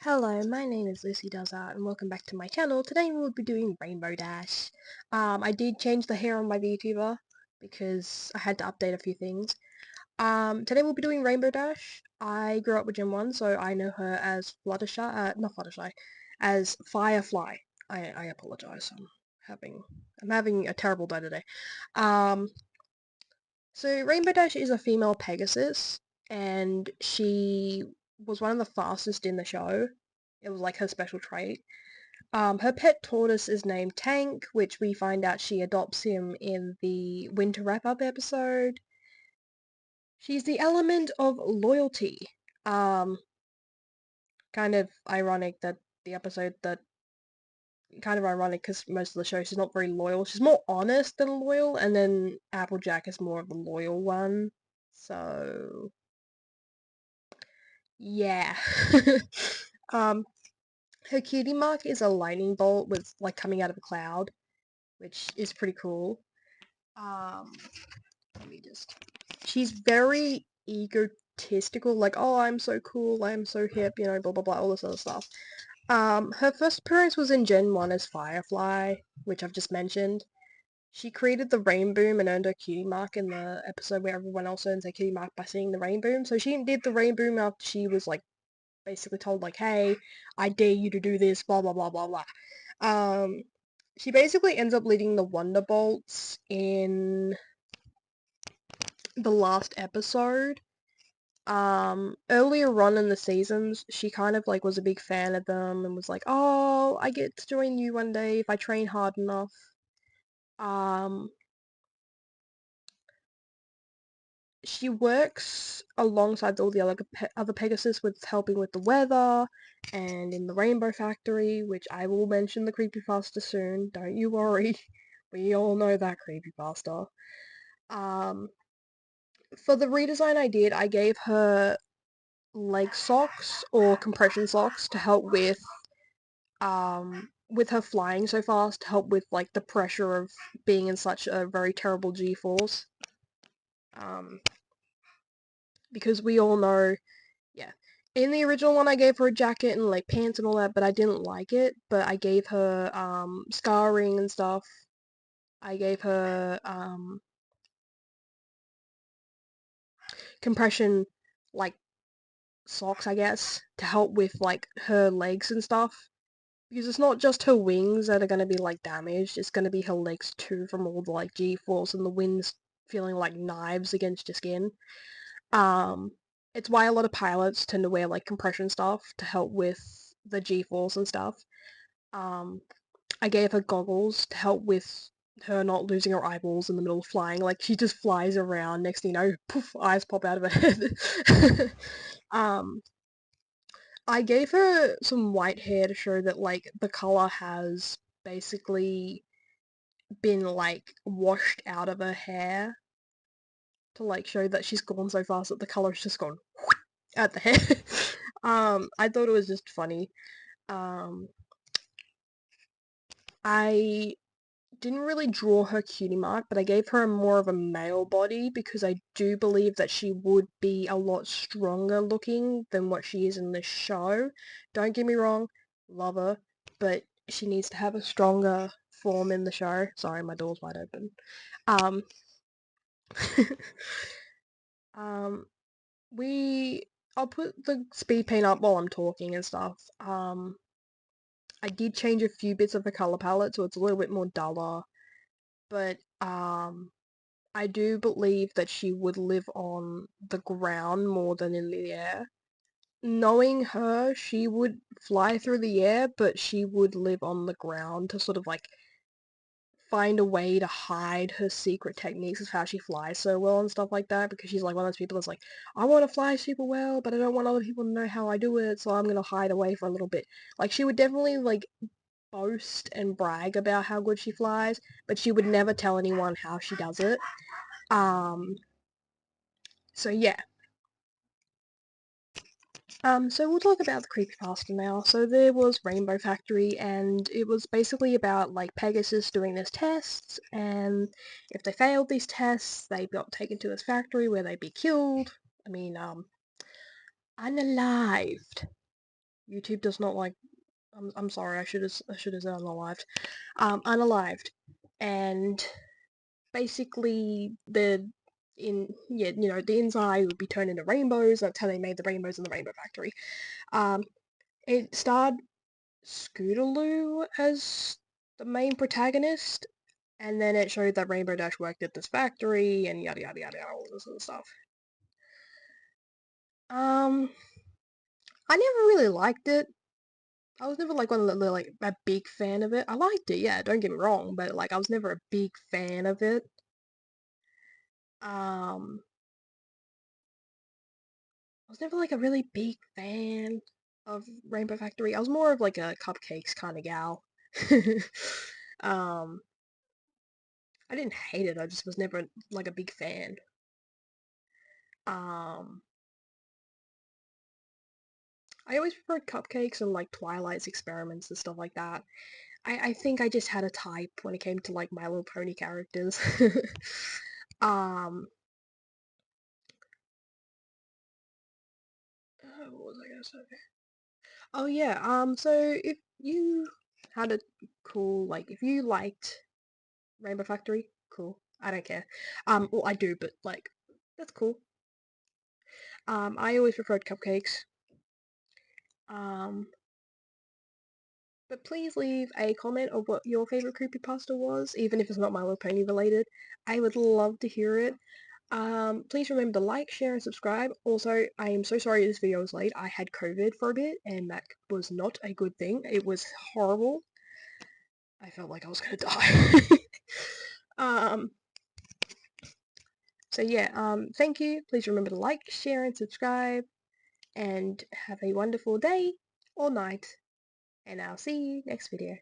Hello, my name is Lucy Does Art and welcome back to my channel. Today we'll be doing Rainbow Dash. I did change the hair on my VTuber because I had to update a few things. Today we'll be doing Rainbow Dash. I grew up with Gen 1, so I know her as Fluttershy, not Fluttershy, as Firefly. I apologize, I'm having a terrible day today. Um, so Rainbow Dash is a female Pegasus, and she was one of the fastest in the show. It was like her special trait. Her pet tortoise is named Tank, which we find out she adopts him in the winter wrap-up episode. She's the element of loyalty. Um, Kind of ironic that the episode that kind of ironic because most of the show she's not very loyal. She's more honest than loyal, and then Applejack is more of the loyal one. So yeah. um, Her cutie mark is a lightning bolt with like coming out of a cloud, which is pretty cool. Um, Let me just. She's very egotistical, like, oh, I'm so cool, I'm so hip, blah blah blah, all this other stuff. Her first appearance was in Gen 1 as Firefly, which I've just mentioned. She created the rain boom and earned her cutie mark in the episode where everyone else earns their cutie mark by seeing the rain boom. So she did the rain boom after she was like basically told like, hey, I dare you to do this, blah blah blah blah blah. Um, she basically ends up leading the Wonderbolts in the last episode. Earlier on in the seasons, she kind of like was a big fan of them and was like, oh, I get to join you one day if I train hard enough. Um, she works alongside all the other Pegasus with helping with the weather and in the Rainbow Factory, which I will mention the creepypasta soon. Don't you worry. We all know that creepypasta. Um, for the redesign I did, I gave her leg socks or compression socks to help with her flying so fast, to help with like the pressure of being in such a very terrible G-force. Um, because we all know, yeah. In the original one, I gave her a jacket and like pants and all that, but I didn't like it. But I gave her scarring and stuff. I gave her compression like socks, I guess, to help with like her legs and stuff. Because it's not just her wings that are going to be like damaged, it's going to be her legs too from all the like G-force and the winds feeling like knives against your skin. Um, it's why a lot of pilots tend to wear like compression stuff to help with the G-force and stuff. Um, I gave her goggles to help with her not losing her eyeballs in the middle of flying. Like she just flies around, next thing you know, poof, eyes pop out of her head. um, I gave her some white hair to show that like the color has basically been like washed out of her hair, to like show that she's gone so fast that the color's just gone out the hair. I thought it was just funny. Um, I didn't really draw her cutie mark, but I gave her more of a male body because I do believe that she would be a lot stronger looking than what she is in the show. Don't get me wrong, love her, but she needs to have a stronger form in the show. Sorry, my door's wide open. Um, um, we, I'll put the speed paint up while I'm talking and stuff. I did change a few bits of the color palette, so it's a little bit more duller, but, I do believe that she would live on the ground more than in the air. Knowing her, she would fly through the air, but she would live on the ground to sort of like find a way to hide her secret techniques of how she flies so well and stuff like that, because she's like one of those people that's like, I want to fly super well, but I don't want other people to know how I do it, so I'm gonna hide away for a little bit. Like, she would definitely like boast and brag about how good she flies, but she would never tell anyone how she does it. Um, so yeah. So we'll talk about the creepypasta now. So there was Rainbow Factory, and it was basically about, like, Pegasus doing this tests, and if they failed these tests, they got taken to this factory where they'd be killed. I mean, unalived. YouTube does not like. I'm sorry. I should have said unalived. Unalived, and basically the inside would be turned into rainbows. That's how they made the rainbows in the Rainbow Factory. It starred Scootaloo as the main protagonist, and then it showed that Rainbow Dash worked at this factory and yada yada yada, all this other stuff. I never really liked it. I was never like one of the like a big fan of it. I liked it, yeah, don't get me wrong, but like I was never a big fan of it. I was never like a really big fan of Rainbow Factory. I was more of like a cupcakes kind of gal. um, I didn't hate it. I just was never like a big fan. Um, I always preferred cupcakes and like Twilight's experiments and stuff like that. I think I just had a type when it came to like My Little Pony characters. um, what was I gonna say? Oh yeah, so if you had a cool, like, if you liked Rainbow Factory, cool. I don't care. Well, I do, but like, that's cool. I always preferred cupcakes. Um, but please leave a comment of what your favorite creepypasta was, even if it's not My Little Pony related. I would love to hear it. Please remember to like, share, and subscribe. Also, I am so sorry this video was late. I had COVID for a bit, and that was not a good thing. It was horrible. I felt like I was gonna die. um, so yeah, thank you. Please remember to like, share, and subscribe, and have a wonderful day or night, and I'll see you next video.